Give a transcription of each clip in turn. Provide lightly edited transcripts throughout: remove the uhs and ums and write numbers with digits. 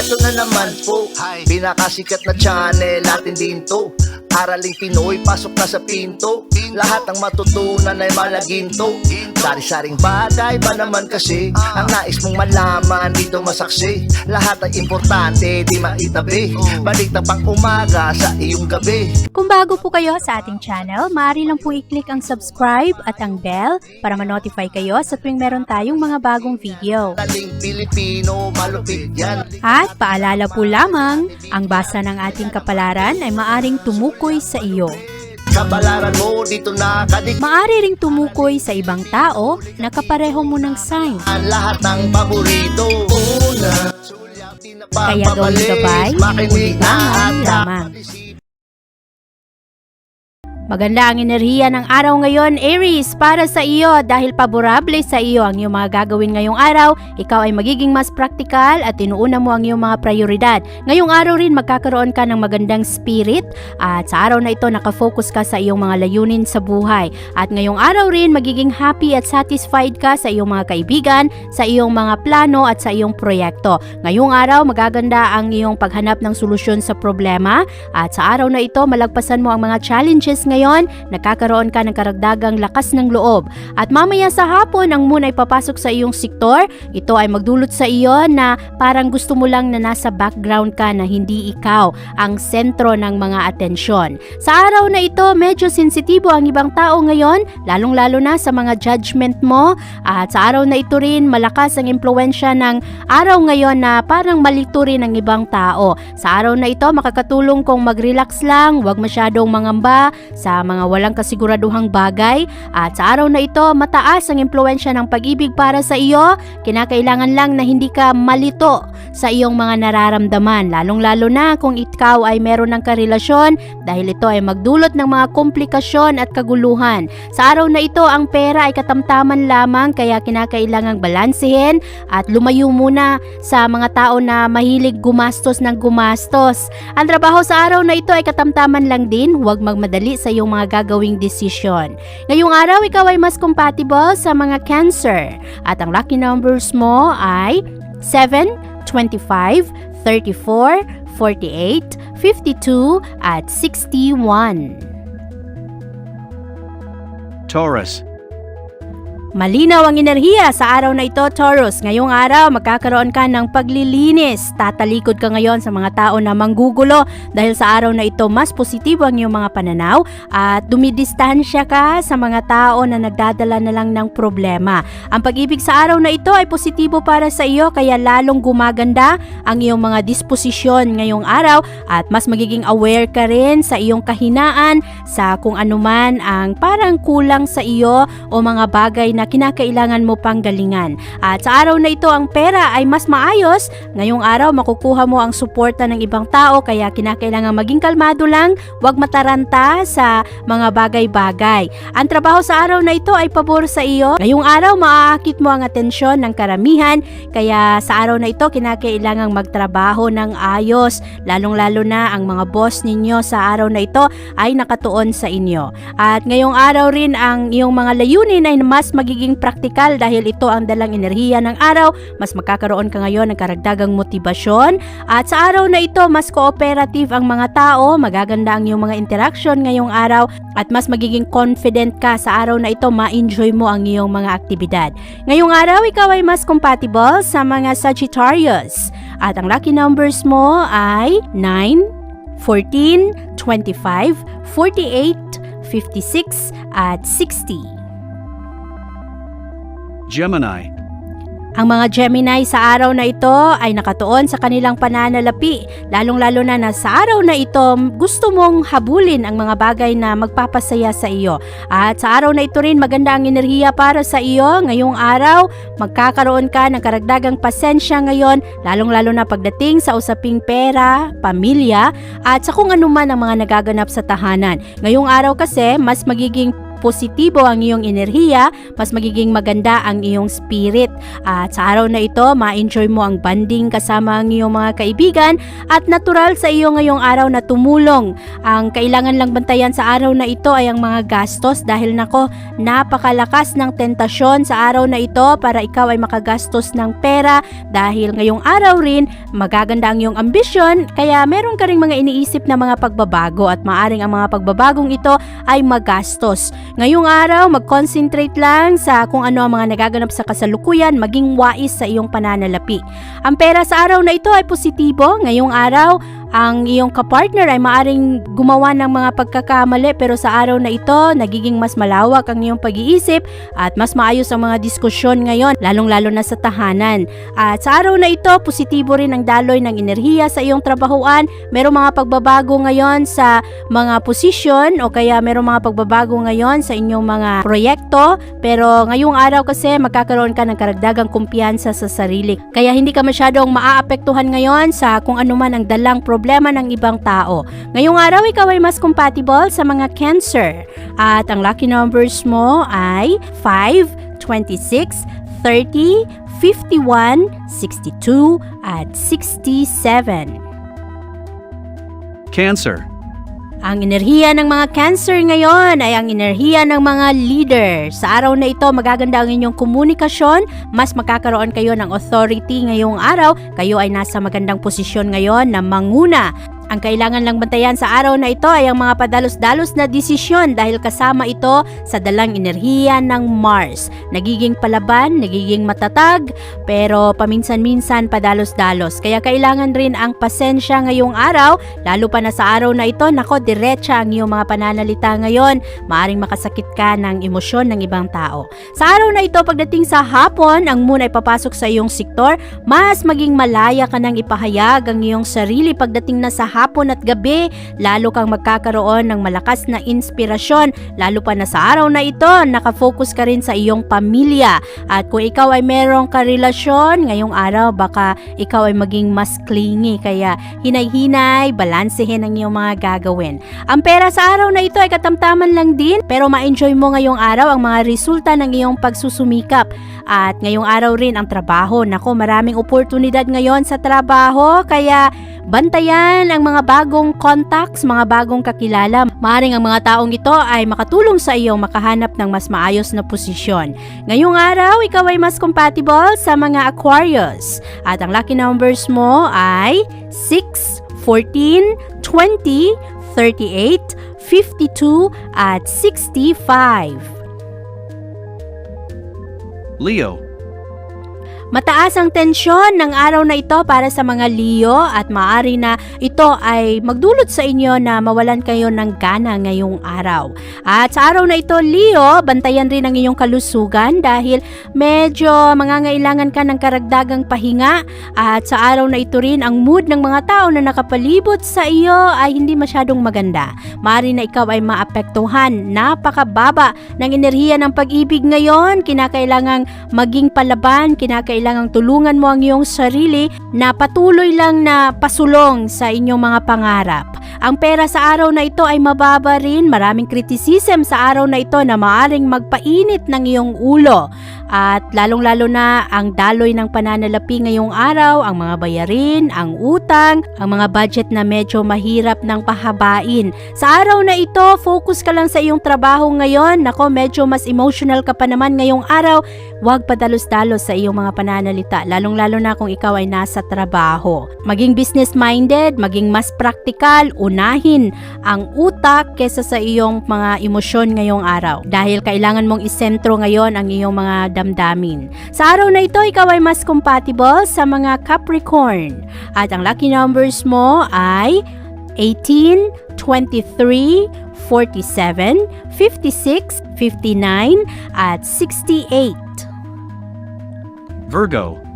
Eto na naman po, pinakasikat na channel natin din to. Araling Pinoy, pasok na sa pinto. Lahat ng matutunan ay malaginto. Sari-saring bagay ba naman kasi ang nais mong malaman dito masaksi. Lahat ay importante, di maitabi. Balik na pang umaga sa iyong gabi. Kung bago po kayo sa ating channel, maaari lang po i-click ang subscribe at ang bell para ma-notify kayo sa tuwing meron tayong mga bagong video. Taling Pilipino, malupit yan. At paalala po lamang, ang basa ng ating kapalaran ay maaring tumukoy sa iyo. Kapalaran mo dito nakadik. Maaari ring tumukoy sa ibang tao na kapareho mo ng sign. Lahat ng paborito. Una, Kaya gawing gabay, ulitangan lamang. Maganda ang enerhiya ng araw ngayon, Aries, para sa iyo dahil paborable sa iyo ang iyong mga gagawin ngayong araw. Ikaw ay magiging mas praktikal at inuuna mo ang iyong mga prioridad. Ngayong araw rin magkakaroon ka ng magandang spirit at sa araw na ito nakafocus ka sa iyong mga layunin sa buhay. At ngayong araw rin magiging happy at satisfied ka sa iyong mga kaibigan, sa iyong mga plano at sa iyong proyekto. Ngayong araw magaganda ang iyong paghanap ng solusyon sa problema at sa araw na ito malagpasan mo ang mga challenges ngayon, nakakaroon ka ng karagdagang lakas ng loob. At mamaya sa hapon, ang moon ay papasok sa iyong sektor. Ito ay magdulot sa iyo na parang gusto mo lang na nasa background ka na hindi ikaw ang sentro ng mga atensyon. Sa araw na ito, medyo sensitibo ang ibang tao ngayon, lalong-lalo na sa mga judgment mo. At sa araw na ito rin, malakas ang impluensya ng araw ngayon na parang malito rin ang ibang tao. Sa araw na ito, makakatulong kung mag-relax lang, huwag masyadong mangamba sa mga walang kasiguraduhang bagay. At sa araw na ito, mataas ang impluensya ng pag-ibig para sa iyo. Kinakailangan lang na hindi ka malito sa iyong mga nararamdaman, lalong-lalo na kung ikaw ay meron ng karelasyon dahil ito ay magdulot ng mga komplikasyon at kaguluhan. Sa araw na ito, ang pera ay katamtaman lamang kaya kinakailangang balansehin at lumayo muna sa mga tao na mahilig gumastos ng gumastos. Ang trabaho sa araw na ito ay katamtaman lang din, huwag magmadali sa iyong mga gagawing desisyon. Ngayong araw, ikaw ay mas compatible sa mga Cancer at ang lucky numbers mo ay 7, 25, 34, 48, 52 at 61. Taurus. Malinaw ang enerhiya sa araw na ito, Taurus. Ngayong araw, magkakaroon ka ng paglilinis. Tatalikod ka ngayon sa mga tao na manggugulo dahil sa araw na ito, mas positibo ang iyong mga pananaw at dumidistansya ka sa mga tao na nagdadala na lang ng problema. Ang pag-ibig sa araw na ito ay positibo para sa iyo kaya lalong gumaganda ang iyong mga disposisyon ngayong araw at mas magiging aware ka rin sa iyong kahinaan, sa kung anuman ang parang kulang sa iyo o mga bagay na kinakailangan mo pang galingan. At sa araw na ito, ang pera ay mas maayos. Ngayong araw, makukuha mo ang suporta ng ibang tao kaya kinakailangan maging kalmado lang, huwag mataranta sa mga bagay-bagay. Ang trabaho sa araw na ito ay pabor sa iyo. Ngayong araw, maaakit mo ang atensyon ng karamihan kaya sa araw na ito, kinakailangan magtrabaho ng ayos. Lalong-lalo na ang mga boss ninyo sa araw na ito ay nakatuon sa inyo. At ngayong araw rin, ang iyong mga layunin ay mas magiging praktikal dahil ito ang dalang enerhiya ng araw. Mas magkakaroon ka ngayon ng karagdagang motibasyon at sa araw na ito mas cooperative ang mga tao, magaganda ang iyong mga interaction ngayong araw at mas magiging confident ka sa araw na ito, ma-enjoy mo ang iyong mga aktibidad. Ngayong araw ikaw ay mas compatible sa mga Sagittarius at ang lucky numbers mo ay 9, 14, 25, 48, 56 at 60. Gemini. Ang mga Gemini sa araw na ito ay nakatuon sa kanilang pananalapi, lalong-lalo na sa araw na ito gusto mong habulin ang mga bagay na magpapasaya sa iyo. At sa araw na ito rin maganda ang enerhiya para sa iyo. Ngayong araw, magkakaroon ka ng karagdagang pasensya ngayon, lalong-lalo na pagdating sa usaping pera, pamilya, at sa kung anuman ang mga nagaganap sa tahanan. Ngayong araw kasi, mas magiging positibo ang iyong enerhiya, mas magiging maganda ang iyong spirit. At sa araw na ito, ma-enjoy mo ang banding kasama ang iyong mga kaibigan at natural sa iyo ngayong araw na tumulong. Ang kailangan lang bantayan sa araw na ito ay ang mga gastos dahil nako, napakalakas ng tentasyon sa araw na ito para ikaw ay makagastos ng pera dahil ngayong araw rin magaganda ang iyong ambisyon, kaya meron ka ring mga iniisip na mga pagbabago at maaring ang mga pagbabagong ito ay magastos. Ngayong araw, mag-concentrate lang sa kung ano ang mga nagaganap sa kasalukuyan, maging wais sa iyong pananalapi. Ang pera sa araw na ito ay positibo. Ngayong araw, ang iyong kapartner ay maaring gumawa ng mga pagkakamali pero sa araw na ito, nagiging mas malawak ang iyong pag-iisip at mas maayos ang mga diskusyon ngayon, lalong-lalo na sa tahanan. At sa araw na ito, positibo rin ang daloy ng enerhiya sa iyong trabahuan. Merong mga pagbabago ngayon sa mga posisyon o kaya merong mga pagbabago ngayon sa inyong mga proyekto, pero ngayong araw kasi magkakaroon ka ng karagdagang kumpiyansa sa sarili. Kaya hindi ka masyadong maaapektuhan ngayon sa kung ano man ang dalang problema ng ibang tao. Ngayong araw, ikaw ay mas compatible sa mga Cancer. At ang lucky numbers mo ay 5, 26, 30, 51, 62, at 67. Cancer. Ang enerhiya ng mga Cancer ngayon ay ang enerhiya ng mga leader. Sa araw na ito, magaganda ang inyong komunikasyon, mas makakaroon kayo ng authority ngayong araw, kayo ay nasa magandang posisyon ngayon na manguna. Ang kailangan lang bantayan sa araw na ito ay ang mga padalos-dalos na desisyon dahil kasama ito sa dalang enerhiya ng Mars. Nagiging palaban, nagiging matatag, pero paminsan-minsan padalos-dalos. Kaya kailangan rin ang pasensya ngayong araw, lalo pa na sa araw na ito, nako, diretsa ang iyong mga pananalita ngayon. Maaring makasakit ka ng emosyon ng ibang tao. Sa araw na ito, pagdating sa hapon, ang moon ay papasok sa iyong sektor, mas maging malaya ka nang ipahayag ang iyong sarili pagdating na sa hapon at gabi, lalo kang magkakaroon ng malakas na inspirasyon, lalo pa na sa araw na ito, nakafocus ka rin sa iyong pamilya. At kung ikaw ay merong karelasyon, ngayong araw baka ikaw ay maging mas clingy, kaya hinay-hinay, balansehin ang iyong mga gagawin. Ang pera sa araw na ito ay katamtaman lang din, pero ma-enjoy mo ngayong araw ang mga resulta ng iyong pagsusumikap. At ngayong araw rin ang trabaho, nako, maraming oportunidad ngayon sa trabaho, kaya bantayan ang mga bagong contacts, mga bagong kakilala. Maaring ang mga taong ito ay makatulong sa iyo makahanap ng mas maayos na posisyon. Ngayong araw, ikaw ay mas compatible sa mga Aquarius. At ang lucky numbers mo ay 6, 14, 20, 38, 52, at 65. Leo. Mataas ang tensyon ng araw na ito para sa mga Leo at maaari na ito ay magdulot sa inyo na mawalan kayo ng gana ngayong araw. At sa araw na ito, Leo, bantayan rin ang iyong kalusugan dahil medyo mangangailangan ka ng karagdagang pahinga. At sa araw na ito rin, ang mood ng mga tao na nakapalibot sa iyo ay hindi masyadong maganda. Maaari na ikaw ay maapektuhan. Napakababa ng enerhiya ng pag-ibig ngayon. Kinakailangang maging palaban, kinakailangang tulungan mo ang iyong sarili na patuloy lang na pasulong sa inyong mga pangarap. Ang pera sa araw na ito ay mababa rin. Maraming criticism sa araw na ito na maaring magpainit ng iyong ulo. At lalong-lalo na ang daloy ng pananalapi ngayong araw, ang mga bayarin, ang utang, ang mga budget na medyo mahirap ng pahabain. Sa araw na ito, focus ka lang sa iyong trabaho ngayon. Nako, medyo mas emotional ka pa naman ngayong araw. Huwag padalos-dalos sa iyong mga pananalita, lalong-lalo na kung ikaw ay nasa trabaho. Maging business-minded, maging mas praktikal, unahin ang utak kesa sa iyong mga emosyon ngayong araw. Dahil kailangan mong isentro ngayon ang iyong mga damdamin. Sa araw na ito, ikaw ay mas compatible sa mga Capricorn. At ang lucky numbers mo ay 18, 23, 47, 56, 59, at 68. Virgo.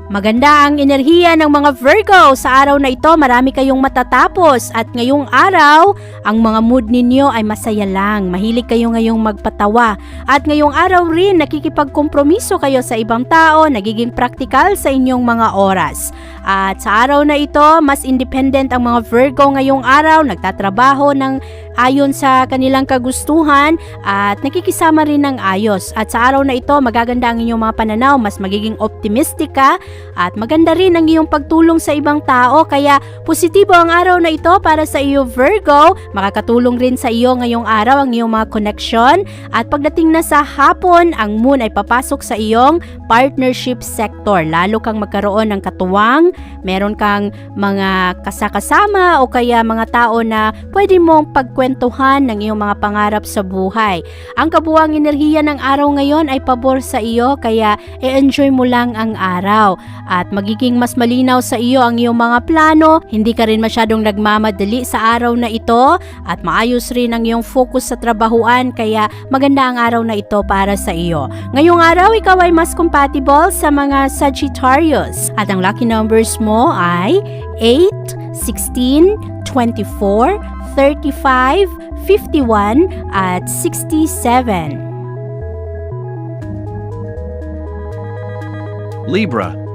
Maganda ang enerhiya ng mga Virgo. Sa araw na ito, marami kayong matatapos at ngayong araw, ang mga mood ninyo ay masaya lang. Mahilig kayo ngayong magpatawa. At ngayong araw rin, nakikipagkompromiso kayo sa ibang tao, nagiging praktikal sa inyong mga oras. At sa araw na ito, mas independent ang mga Virgo ngayong araw, nagtatrabaho ng ayon sa kanilang kagustuhan at nakikisama rin ng ayos. At sa araw na ito, magaganda ang inyong mga pananaw, mas magiging optimistic ka at maganda rin ang iyong pagtulong sa ibang tao. Kaya positibo ang araw na ito para sa iyo Virgo. Makakatulong rin sa iyo ngayong araw ang iyong mga connection. At pagdating na sa hapon, ang moon ay papasok sa iyong partnership sector. Lalo kang magkaroon ng katuwang, meron kang mga kasakasama o kaya mga tao na pwede mong pagkwentuhan ng iyong mga pangarap sa buhay. Ang kabuuang enerhiya ng araw ngayon ay pabor sa iyo, kaya i-enjoy mo lang ang araw at magiging mas malinaw sa iyo ang iyong mga plano. Hindi ka rin masyadong nagmamadali sa araw na ito at maayos rin ang iyong focus sa trabahuan, kaya maganda ang araw na ito para sa iyo. Ngayong araw, ikaw ay mas compatible sa mga Sagittarius at ang lucky numbers mo ay 8, 16, 24, 35, 51 at 67. Libra.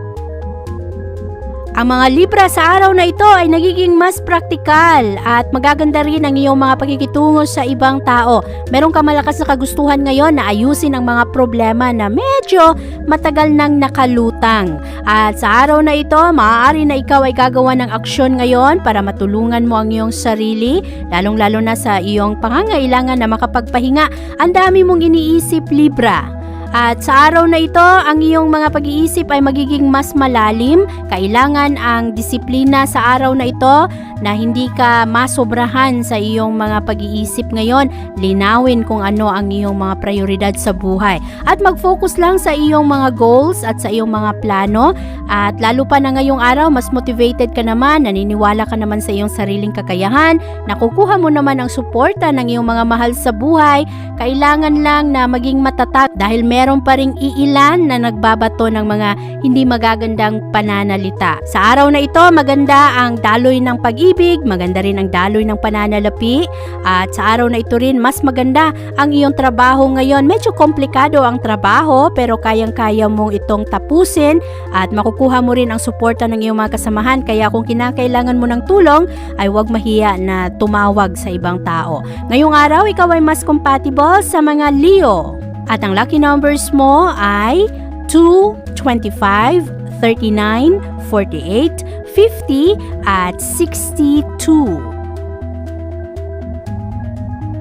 Ang mga Libra sa araw na ito ay nagiging mas praktikal at magaganda rin ang iyong mga pakikitungo sa ibang tao. Meron ka malakas na kagustuhan ngayon na ayusin ang mga problema na medyo matagal nang nakalutang. At sa araw na ito, maaari na ikaw ay gagawa ng aksyon ngayon para matulungan mo ang iyong sarili, lalong-lalo na sa iyong pangangailangan na makapagpahinga. Ang dami mong iniisip, Libra. At sa araw na ito, ang iyong mga pag-iisip ay magiging mas malalim. Kailangan ang disiplina sa araw na ito na hindi ka masobrahan sa iyong mga pag-iisip ngayon. Linawin kung ano ang iyong mga prioridad sa buhay. At mag-focus lang sa iyong mga goals at sa iyong mga plano. At lalo pa na ngayong araw, mas motivated ka naman, naniniwala ka naman sa iyong sariling kakayahan, nakukuha mo naman ang suporta ng iyong mga mahal sa buhay. Kailangan lang na maging matatag dahil meron pa ring iilan na nagbabato ng mga hindi magagandang pananalita. Sa araw na ito, maganda ang daloy ng pag-ibig, maganda rin ang daloy ng pananalapi, at sa araw na ito rin, mas maganda ang iyong trabaho ngayon. Medyo komplikado ang trabaho pero kayang-kaya mong itong tapusin at makukuha mo rin ang suporta ng iyong mga kasamahan. Kaya kung kinakailangan mo ng tulong, ay huwag mahiya na tumawag sa ibang tao. Ngayong araw, ikaw ay mas compatible sa mga Leo. At ang lucky numbers mo ay 2, 25, 39, 48, 50 at 62.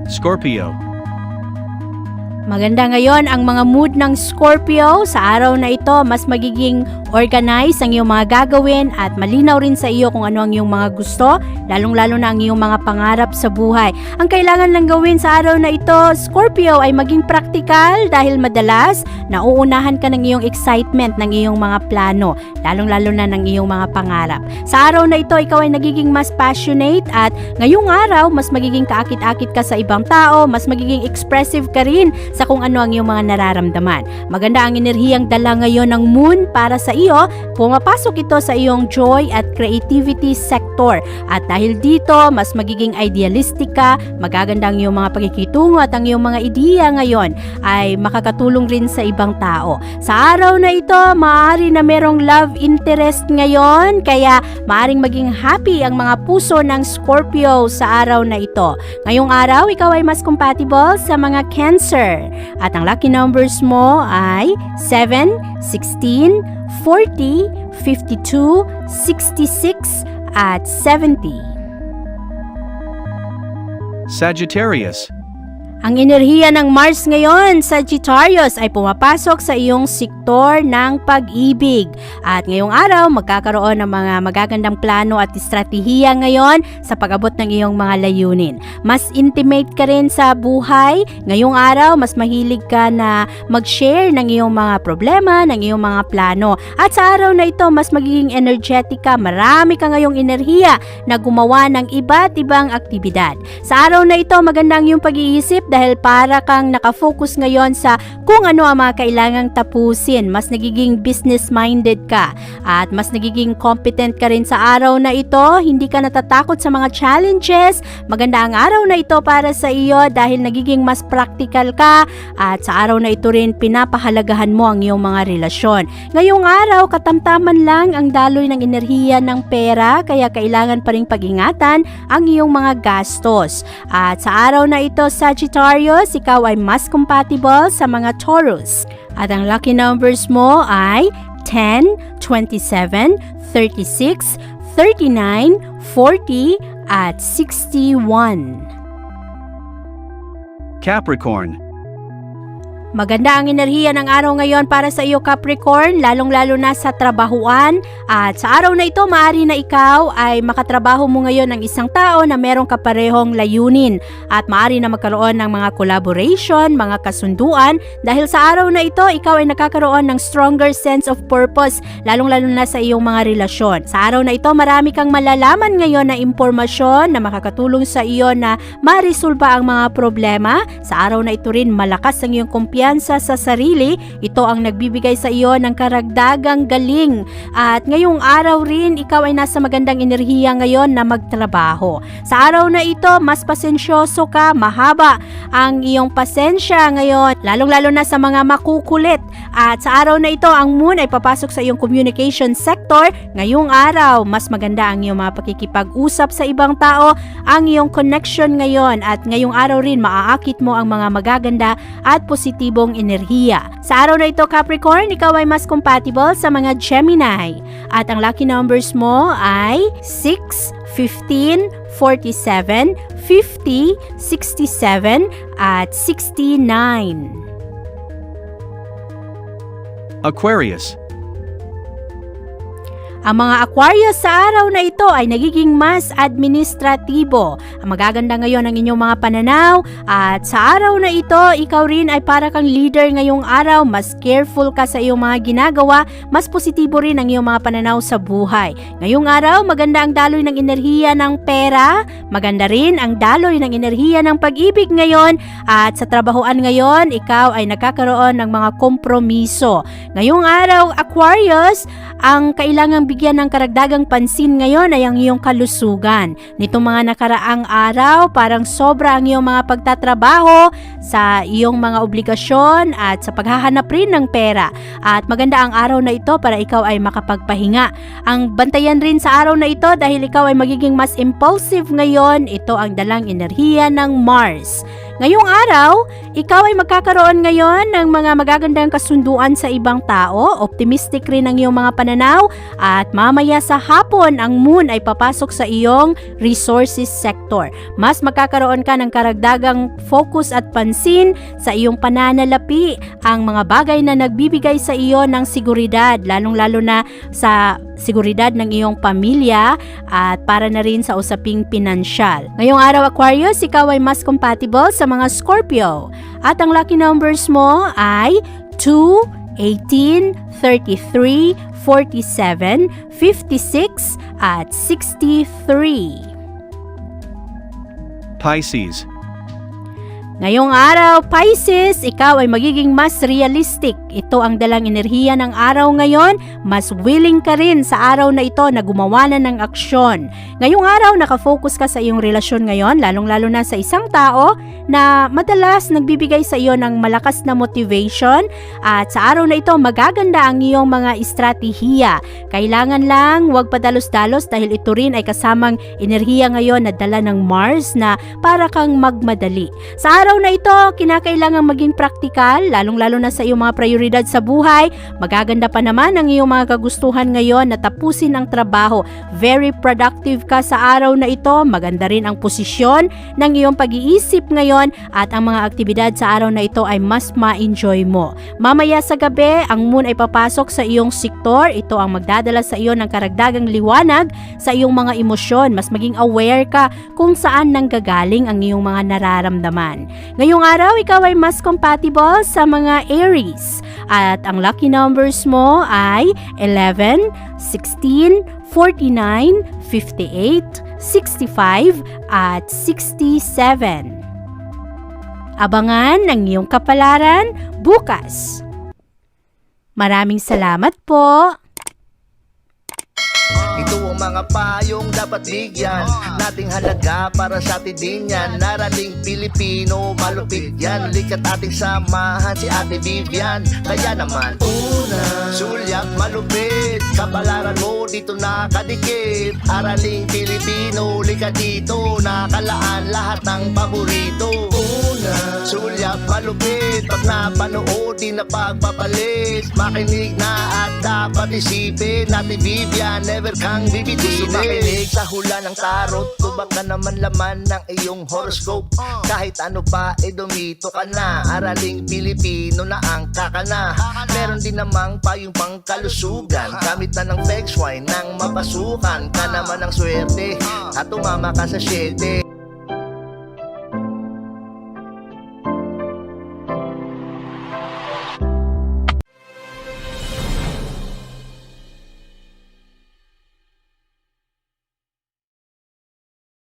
Scorpio. Maganda ngayon ang mga mood ng Scorpio. Sa araw na ito, mas magiging organized ang iyong mga gagawin at malinaw rin sa iyo kung ano ang iyong mga gusto, lalong-lalo na ang iyong mga pangarap sa buhay. Ang kailangan lang gawin sa araw na ito, Scorpio, ay maging praktikal dahil madalas nauunahan ka ng iyong excitement ng iyong mga plano, lalong-lalo na ng iyong mga pangarap. Sa araw na ito, ikaw ay nagiging mas passionate at ngayong araw, mas magiging kaakit-akit ka sa ibang tao, mas magiging expressive ka rin sa kung ano ang iyong mga nararamdaman. Maganda ang enerhiyang dala ngayon ng moon para sa iyo. Pumapasok ito sa iyong joy at creativity sector. At dahil dito, mas magiging idealistic ka, magaganda ang iyong mga pakikitungo at ang iyong mga ideya ngayon ay makakatulong rin sa ibang tao. Sa araw na ito, maaari na merong love interest ngayon, kaya maaring maging happy ang mga puso ng Scorpio sa araw na ito. Ngayong araw, ikaw ay mas compatible sa mga Cancer. At ang lucky numbers mo ay 7, 16, 40, 52, 66 at 70. Sagittarius. Ang enerhiya ng Mars ngayon, Sagittarius, ay pumapasok sa iyong sektor ng pag-ibig. At ngayong araw, magkakaroon ng mga magagandang plano at estratehiya ngayon sa pag-abot ng iyong mga layunin. Mas intimate ka rin sa buhay. Ngayong araw, mas mahilig ka na mag-share ng iyong mga problema, ng iyong mga plano. At sa araw na ito, mas magiging energetic ka. Marami ka ngayong enerhiya na gumawa ng iba't ibang aktibidad. Sa araw na ito, maganda ang iyong pag-iisip dahil para kang nakafocus ngayon sa kung ano ang mga kailangang tapusin. Mas nagiging business-minded ka at mas nagiging competent ka rin sa araw na ito. Hindi ka natatakot sa mga challenges. Maganda ang araw na ito para sa iyo dahil nagiging mas practical ka at sa araw na ito rin pinapahalagahan mo ang iyong mga relasyon. Ngayong araw, katamtaman lang ang daloy ng enerhiya ng pera kaya kailangan pa rin pag-ingatan ang iyong mga gastos. At sa araw na ito, Sagittarius, ikaw ay mas compatible sa mga Taurus. At ang lucky numbers mo ay 10, 27, 36, 39, 40, at 61. Capricorn. Maganda ang enerhiya ng araw ngayon para sa iyo, Capricorn, lalong-lalo na sa trabahuan. At sa araw na ito, maaari na ikaw ay makatrabaho mo ngayon ng isang tao na merong kaparehong layunin. At maaari na magkaroon ng mga collaboration, mga kasunduan. Dahil sa araw na ito, ikaw ay nakakaroon ng stronger sense of purpose, lalong-lalo na sa iyong mga relasyon. Sa araw na ito, marami kang malalaman ngayon na impormasyon na makakatulong sa iyo na ma-resolba ang mga problema. Sa araw na ito rin, malakas ang iyong kumpiyansa sa sarili. Ito ang nagbibigay sa iyo ng karagdagang galing. At ngayong araw rin, ikaw ay nasa magandang enerhiya ngayon na magtrabaho. Sa araw na ito, mas pasensyoso ka, mahaba ang iyong pasensya ngayon, lalong-lalo na sa mga makukulit. At sa araw na ito, ang moon ay papasok sa iyong communication sector. Ngayong araw, mas maganda ang iyong mga pakikipag-usap sa ibang tao, ang iyong connection ngayon. At ngayong araw rin, maaakit mo ang mga magaganda at positibong enerhiya. Sa araw na ito, Capricorn, ikaw ay mas compatible sa mga Gemini. At ang lucky numbers mo ay 6, 15, 47, 50, 67, at 69. Aquarius. Ang mga Aquarius sa araw na ito ay nagiging mas administratibo. Ang magaganda ngayon ang inyong mga pananaw at sa araw na ito, ikaw rin ay para kang leader ngayong araw. Mas careful ka sa iyong mga ginagawa, mas positibo rin ang iyong mga pananaw sa buhay. Ngayong araw, maganda ang daloy ng enerhiya ng pera, maganda rin ang daloy ng enerhiya ng pag-ibig ngayon at sa trabahoan ngayon, ikaw ay nakakaroon ng mga kompromiso. Ngayong araw, Aquarius, ang kailangang bigyan ng karagdagang pansin ngayon ay ang iyong kalusugan. Nitong mga nakaraang araw, parang sobra ang iyong mga pagtatrabaho sa iyong mga obligasyon at sa paghahanap rin ng pera. At maganda ang araw na ito para ikaw ay makapagpahinga. Ang bantayan rin sa araw na ito dahil ikaw ay magiging mas impulsive ngayon, ito ang dalang enerhiya ng Mars. Ngayong araw, ikaw ay magkakaroon ngayon ng mga magagandang kasunduan sa ibang tao, optimistic rin ang iyong mga pananaw, at mamaya sa hapon, ang moon ay papasok sa iyong resources sector. Mas magkakaroon ka ng karagdagang focus at pansin sa iyong pananalapi, ang mga bagay na nagbibigay sa iyo ng seguridad, lalong-lalo na sa seguridad ng iyong pamilya at para na rin sa usaping pinansyal. Ngayong araw, Aquarius, ikaw ay mas compatible sa mga Scorpio. At ang lucky numbers mo ay 2, 18, 33, 47, 56, at 63. Pisces. Ngayong araw, Pisces, ikaw ay magiging mas realistic. Ito ang dalang enerhiya ng araw ngayon. Mas willing ka rin sa araw na ito na gumawa na ng aksyon. Ngayong araw, nakafocus ka sa iyong relasyon ngayon, lalong-lalo na sa isang tao na madalas nagbibigay sa iyo ng malakas na motivation. At sa araw na ito, magaganda ang iyong mga estratehiya. Kailangan lang huwag padalos-dalos dahil ito rin ay kasamang enerhiya ngayon na dala ng Mars na para kang magmadali. Sa araw na ito, kinakailangan maging praktikal, lalong-lalo na sa iyong mga prioridad sa buhay. Magaganda pa naman ang iyong mga kagustuhan ngayon na tapusin ang trabaho. Very productive ka sa araw na ito. Maganda rin ang posisyon ng iyong pag-iisip ngayon at ang mga aktibidad sa araw na ito ay mas ma-enjoy mo. Mamaya sa gabi, ang moon ay papasok sa iyong sektor. Ito ang magdadala sa iyo ng karagdagang liwanag sa iyong mga emosyon. Mas maging aware ka kung saan nanggagaling ang iyong mga nararamdaman. Ngayong araw, ikaw ay mas compatible sa mga Aries. At ang lucky numbers mo ay 11, 16, 49, 58, 65, at 67. Abangan ang iyong kapalaran bukas. Maraming salamat po. Ito ang mga payong dapat bigyan nating halaga para sa atin din yan. Narating Pilipino, malupit yan. Likat ating samahan si Ate Vivian. Kaya naman, una, sulyak malupit, kapalaran mo dito nakadikit. Araling Pilipino, likat dito, nakalaan lahat ng paborito. Una, sulyak malupit, pag napanood di na pagpapalit. Makinig na at dapat isipin, Ate Vivian, never kang bibitinin. Gusto makinig sa hula ng tarot, tubag ka naman laman ng iyong horoscope. Kahit ano pa, dumito ka na. Araling Pilipino na ang kakana. Meron din namang payong pangkalusugan. Gamit na ng feng shui nang mapasukan ka naman ng swerte at tumama ka sa 7.